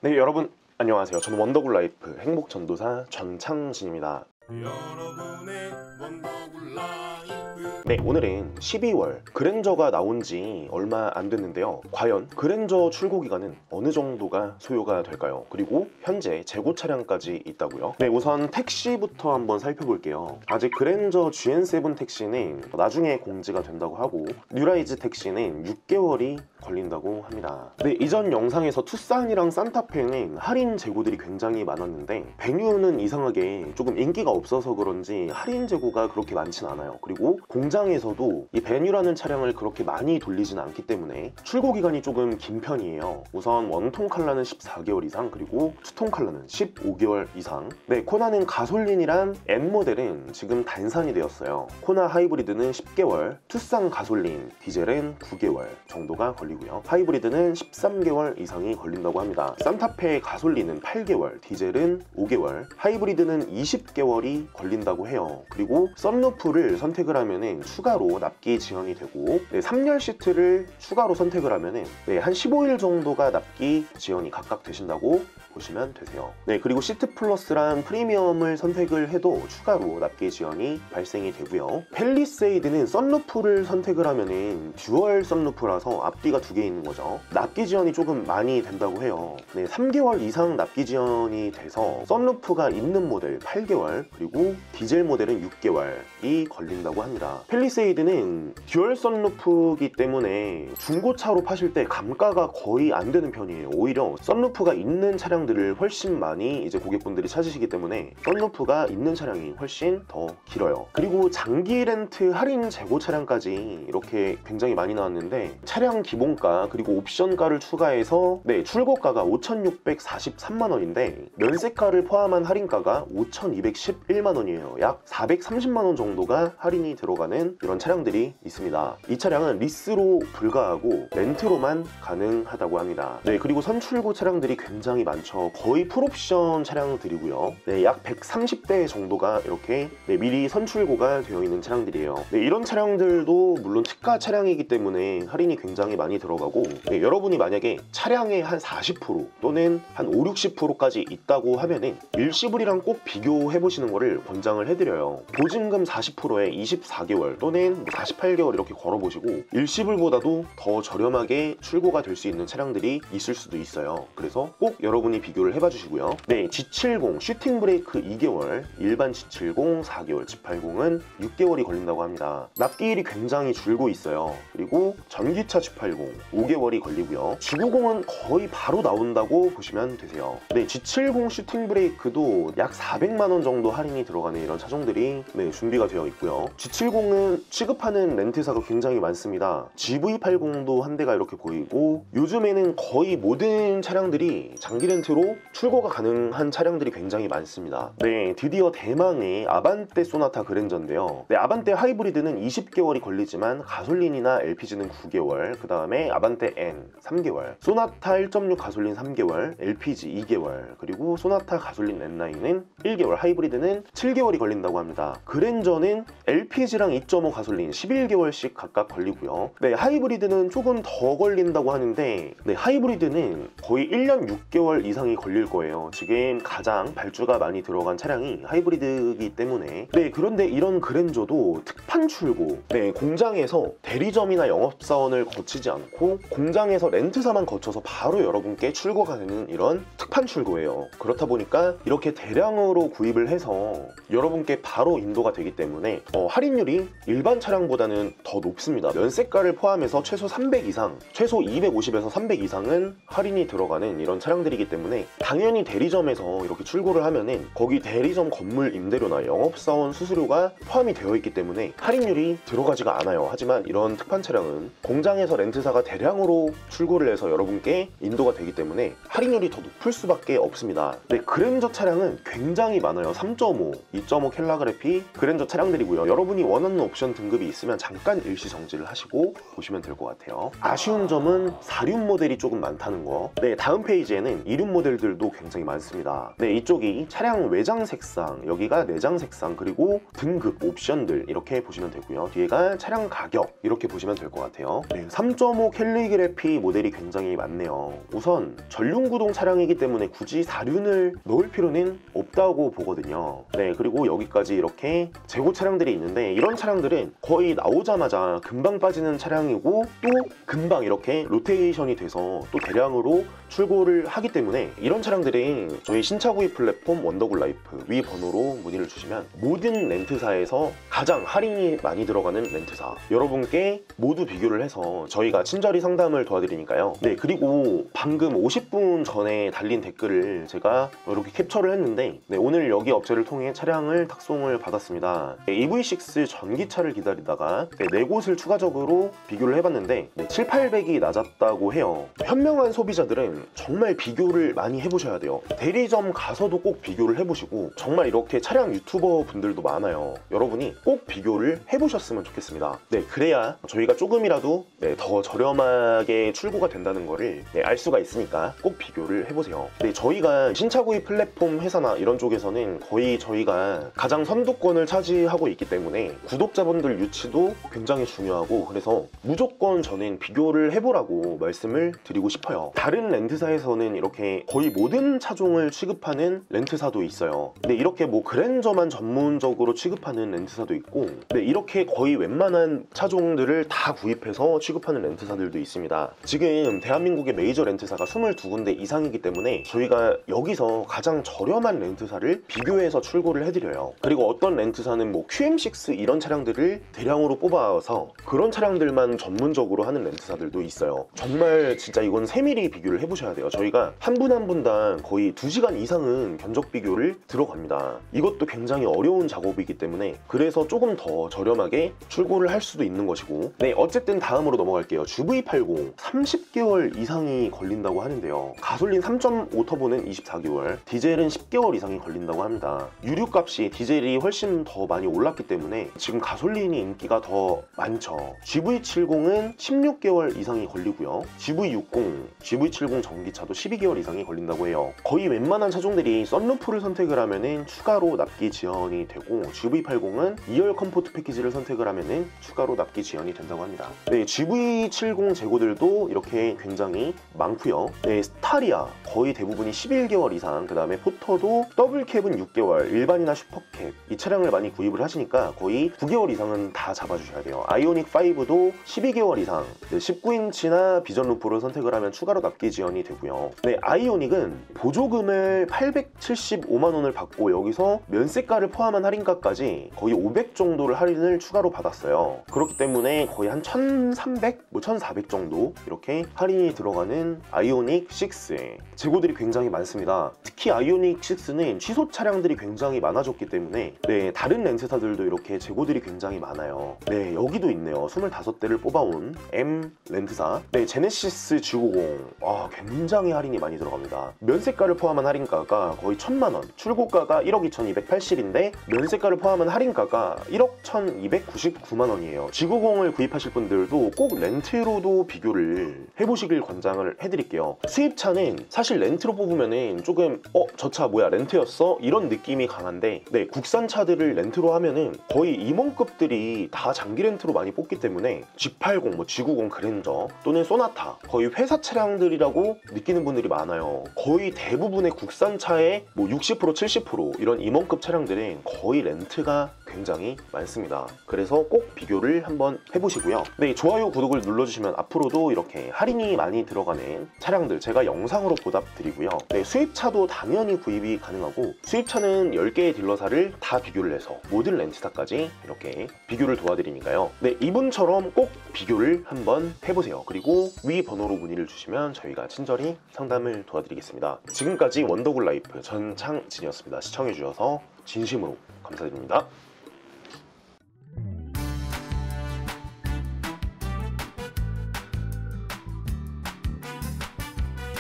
네, 여러분 안녕하세요. 저는 원더굴라이프 행복전도사 전창진입니다. 여러분의 원더굴 라이프. 네, 오늘은 12월 그랜저가 나온 지 얼마 안 됐는데요. 과연 그랜저 출고 기간은 어느 정도가 소요가 될까요? 그리고 현재 재고 차량까지 있다고요? 네, 우선 택시부터 한번 살펴볼게요. 아직 그랜저 GN7 택시는 나중에 공지가 된다고 하고, 뉴라이즈 택시는 6개월이 걸린다고 합니다. 네, 이전 영상에서 투싼이랑 산타페는 할인 재고들이 굉장히 많았는데, 베뉴는 이상하게 조금 인기가 없어서 그런지 할인 재고가 그렇게 많진 않아요. 그리고 공장에서도 이 베뉴라는 차량을 그렇게 많이 돌리진 않기 때문에 출고 기간이 조금 긴 편이에요. 우선 원통 칼라는 14개월 이상, 그리고 투통 칼라는 15개월 이상. 네, 코나는 가솔린이랑 N모델은 지금 단산이 되었어요. 코나 하이브리드는 10개월, 투싼 가솔린, 디젤은 9개월 정도가 걸리고요. 하이브리드는 13개월 이상이 걸린다고 합니다. 산타페 가솔린은 8개월, 디젤은 5개월, 하이브리드는 20개월이 걸린다고 해요. 그리고 썬루프를 선택을 하면은 추가로 납기 지원이 되고, 3열 시트를 추가로 선택을 하면은 한 15일 정도가 납기 지원이 각각 되신다고 보시면 되세요. 네, 그리고 시트 플러스랑 프리미엄을 선택을 해도 추가로 납기 지원이 발생이 되고요. 팰리세이드는 썬루프를 선택을 하면은 듀얼 썬루프라서 앞뒤가 2개 있는 거죠. 납기 지원이 조금 많이 된다고 해요. 네, 3개월 이상 납기 지원이 돼서 썬루프가 있는 모델 8개월, 그리고 디젤 모델은 6개월이 걸린다고 합니다. 팰리세이드는 듀얼 썬루프이기 때문에 중고차로 파실 때 감가가 거의 안 되는 편이에요. 오히려 썬루프가 있는 차량들을 훨씬 많이 이제 고객분들이 찾으시기 때문에 썬루프가 있는 차량이 훨씬 더 길어요. 그리고 장기 렌트 할인 재고 차량까지 이렇게 굉장히 많이 나왔는데, 차량 기본가 그리고 옵션가를 추가해서 출고가가 5,643만원인데 면세가를 포함한 할인가가 5,211만원이에요. 약 430만원 정도가 할인이 들어가는 이런 차량들이 있습니다. 이 차량은 리스로 불가하고 렌트로만 가능하다고 합니다. 네, 그리고 선출고 차량들이 굉장히 많죠. 거의 풀옵션 차량들이고요. 약 130대 정도가 이렇게 미리 선출고가 되어 있는 차량들이에요. 이런 차량들도 물론 특가 차량이기 때문에 할인이 굉장히 많이 들어가고, 여러분이 만약에 차량의 한 40% 또는 한 5, 60%까지 있다고 하면은 일시불이랑 꼭 비교해 보시는 거를 권장을 해드려요. 보증금 40%에 24개월 또는 48개월 이렇게 걸어보시고, 일시불보다도 더 저렴하게 출고가 될 수 있는 차량들이 있을 수도 있어요. 그래서 꼭 여러분이 비교를 해봐 주시고요. G70 슈팅 브레이크 2개월, 일반 G70 4개월, G80은 6개월이 걸린다고 합니다. 납기일이 굉장히 줄고 있어요. 그리고 전기차 G80 5개월이 걸리고요. G90은 거의 바로 나온다고 보시면 되세요. G70 슈팅 브레이크도 약 400만원 정도 할인이 들어가는 이런 차종들이 준비가 되어 있고요. G70은 취급하는 렌트사가 굉장히 많습니다. GV80도 한 대가 이렇게 보이고, 요즘에는 거의 모든 차량들이 장기 렌트로 출고가 가능한 차량들이 굉장히 많습니다. 드디어 대망의 아반떼 소나타 그랜저인데요. 아반떼 하이브리드는 20개월이 걸리지만 가솔린이나 LPG는 9개월, 그 다음에 아반떼 N 3개월, 소나타 1.6 가솔린 3개월, LPG 2개월, 그리고 소나타 가솔린 N9는 1개월, 하이브리드는 7개월이 걸린다고 합니다. 그랜저는 LPG랑 2.5 가솔린 11개월씩 각각 걸리고요. 하이브리드는 조금 더 걸린다고 하는데, 하이브리드는 거의 1년 6개월 이상이 걸릴 거예요. 지금 가장 발주가 많이 들어간 차량이 하이브리드이기 때문에. 그런데 이런 그랜저도 특판 출고, 공장에서 대리점이나 영업사원을 거치지 않고 공장에서 렌트사만 거쳐서 바로 여러분께 출고가 되는 이런 특판 출고예요. 그렇다 보니까 이렇게 대량으로 구입을 해서 여러분께 바로 인도가 되기 때문에 할인율이 일반 차량보다는 더 높습니다. 면세가를 포함해서 최소 300 이상, 최소 250에서 300 이상은 할인이 들어가는 이런 차량들이기 때문에, 당연히 대리점에서 이렇게 출고를 하면은 거기 대리점 건물 임대료나 영업사원 수수료가 포함이 되어 있기 때문에 할인율이 들어가지가 않아요. 하지만 이런 특판 차량은 공장에서 렌트사가 대량으로 출고를 해서 여러분께 인도가 되기 때문에 할인율이 더 높을 수밖에 없습니다. 그랜저 차량은 굉장히 많아요. 3.5, 2.5 캘라그래피 그랜저 차량들이고요. 여러분이 원하는 옵션 등급이 있으면 잠깐 일시 정지를 하시고 보시면 될 것 같아요. 아쉬운 점은 4륜 모델이 조금 많다는 거. 다음 페이지에는 2륜 모델들도 굉장히 많습니다. 이쪽이 차량 외장 색상, 여기가 내장 색상, 그리고 등급, 옵션들 이렇게 보시면 되고요. 뒤에가 차량 가격 이렇게 보시면 될 것 같아요. 3.5 타르모 캘리그래피 모델이 굉장히 많네요. 우선 전륜구동 차량이기 때문에 굳이 4륜을 넣을 필요는 없다고 보거든요. 네, 그리고 여기까지 이렇게 재고 차량들이 있는데 이런 차량들은 거의 나오자마자 금방 빠지는 차량이고 또 금방 이렇게 로테이션이 돼서 또 대량으로 출고를 하기 때문에 이런 차량들이 저희 신차 구입 플랫폼 원더굴라이프 위 번호로 문의를 주시면 모든 렌트사에서 가장 할인이 많이 들어가는 렌트사 여러분께 모두 비교를 해서 저희가 친절히 상담을 도와드리니까요. 네, 그리고 방금 50분 전에 달린 댓글을 제가 이렇게 캡처를 했는데 네, 오늘 여기 업체를 통해 차량을 탁송을 받았습니다. 네, EV6 전기차를 기다리다가 네 곳을 추가적으로 비교를 해봤는데 7, 800이 낮았다고 해요. 현명한 소비자들은 정말 비교를 많이 해보셔야 돼요. 대리점 가서도 꼭 비교를 해보시고 정말 이렇게 차량 유튜버 분들도 많아요. 여러분이 꼭 비교를 해보셨으면 좋겠습니다. 네, 그래야 저희가 조금이라도 더 저렴하게 출고가 된다는 거를 알 수가 있으니까 꼭 비교를 해보세요. 네, 저희가 신차 구입 플랫폼 회사나 이런 쪽에서는 거의 저희가 가장 선두권을 차지하고 있기 때문에 구독자분들 유치도 굉장히 중요하고 그래서 무조건 저는 비교를 해보라고 말씀을 드리고 싶어요. 다른 렌트사에서는 이렇게 거의 모든 차종을 취급하는 렌트사도 있어요. 근데 이렇게 뭐 그랜저만 전문적으로 취급하는 렌트사도 있고 근데 이렇게 거의 웬만한 차종들을 다 구입해서 취급하는 렌트사들도 있습니다. 지금 대한민국의 메이저 렌트사가 22군데 이상이기 때문에 저희가 여기서 가장 저렴한 렌트사를 비교해서 출고를 해드려요. 그리고 어떤 렌트사는 뭐 QM6 이런 차량들을 대량으로 뽑아서 그런 차량들만 전문적으로 하는 렌트사들도 있어요. 정말 진짜 이건 세밀히 비교를 해보셔야 돼요. 저희가 한 분 한 분당 거의 2시간 이상은 견적 비교를 들어갑니다. 이것도 굉장히 어려운 작업이기 때문에 그래서 조금 더 저렴하게 출고를 할 수도 있는 것이고 네, 어쨌든 다음으로 넘어갈게요. GV80 30개월 이상이 걸린다고 하는데요. 가솔린 3.5 터보는 24개월, 디젤은 10개월 이상이 걸린다고 합니다. 유류값이 디젤이 훨씬 더 많이 올랐기 때문에 지금 가솔린이 인기가 더 많죠. GV70은 16개월 이상이 걸리고요. GV60, GV70 전기차도 12개월 이상이 걸린다고 해요. 거의 웬만한 차종들이 썬루프를 선택을 하면은 추가로 납기 지원이 되고 GV80은 2열 컴포트 패키지를 선택을 하면은 추가로 납기 지원이 된다고 합니다. 네, GV70 재고들도 이렇게 굉장히 많고요. 네, 스타리아 거의 대부분이 11개월 이상, 그 다음에 포터도 더블캡은 6개월, 일반이나 슈퍼캡 이 차량을 많이 구입을 하시니까 거의 9개월 이상은 다 잡아주셔야 돼요. 아이오닉5도 12개월 이상, 네, 19인치나 비전 루프를 선택을 하면 추가로 납기 지원이 되고요. 네, 아이오닉은 보조금을 875만 원을 받고 여기서 면세가를 포함한 할인가까지 거의 500 정도를 할인을 추가로 받았어요. 그렇기 때문에 거의 한 1300? 뭐 1400 정도 이렇게 할인이 들어가는 아이오닉 6에 재고들이 굉장히 많습니다. 특히 아이오닉 6는 취소 차량들이 굉장히 많아졌기 때문에 네, 다른 렌트사들도 이렇게 재고들이 굉장히 많아요. 네, 여기도 있네요. 25대를 뽑아온 M 렌트사. 네, 제네시스 G90 굉장히 할인이 많이 들어갑니다. 면세가를 포함한 할인가가 거의 1000만 원, 출고가가 1억 2280인데 면세가를 포함한 할인가가 1억 1299만 원이에요. G90을 구입하실 분들도 꼭 렌트로도 비교를 해보시길 권장을 해드릴게요. 수입차는 사실 렌트로 뽑으면은 조금 저 차 뭐야 렌트였어? 이런 느낌이 강한데 네, 국산 차들을 렌트로 하면은 거의 임원급들이 다 장기 렌트로 많이 뽑기 때문에 G80, 뭐 G90 그랜저 또는 소나타 거의 회사 차량들이라고 느끼는 분들이 많아요. 거의 대부분의 국산차의 뭐 60%, 70% 이런 임원급 차량들은 거의 렌트가 굉장히 많습니다. 그래서 꼭 비교를 한번 해보시고요. 네, 좋아요, 구독을 눌러주시면 앞으로도 이렇게 할인이 많이 들어가는 차량들 제가 영상으로 보답드리고요. 네, 수입차도 당연히 구입이 가능하고 수입차는 10개의 딜러사를 다 비교를 해서 모든 렌트사까지 이렇게 비교를 도와드리니까요. 네, 이분처럼 꼭 비교를 한번 해보세요. 그리고 위 번호로 문의를 주시면 저희가 친절히 상담을 도와드리겠습니다. 지금까지 원더굴라이프 전창진이었습니다. 시청해주셔서 진심으로 감사드립니다.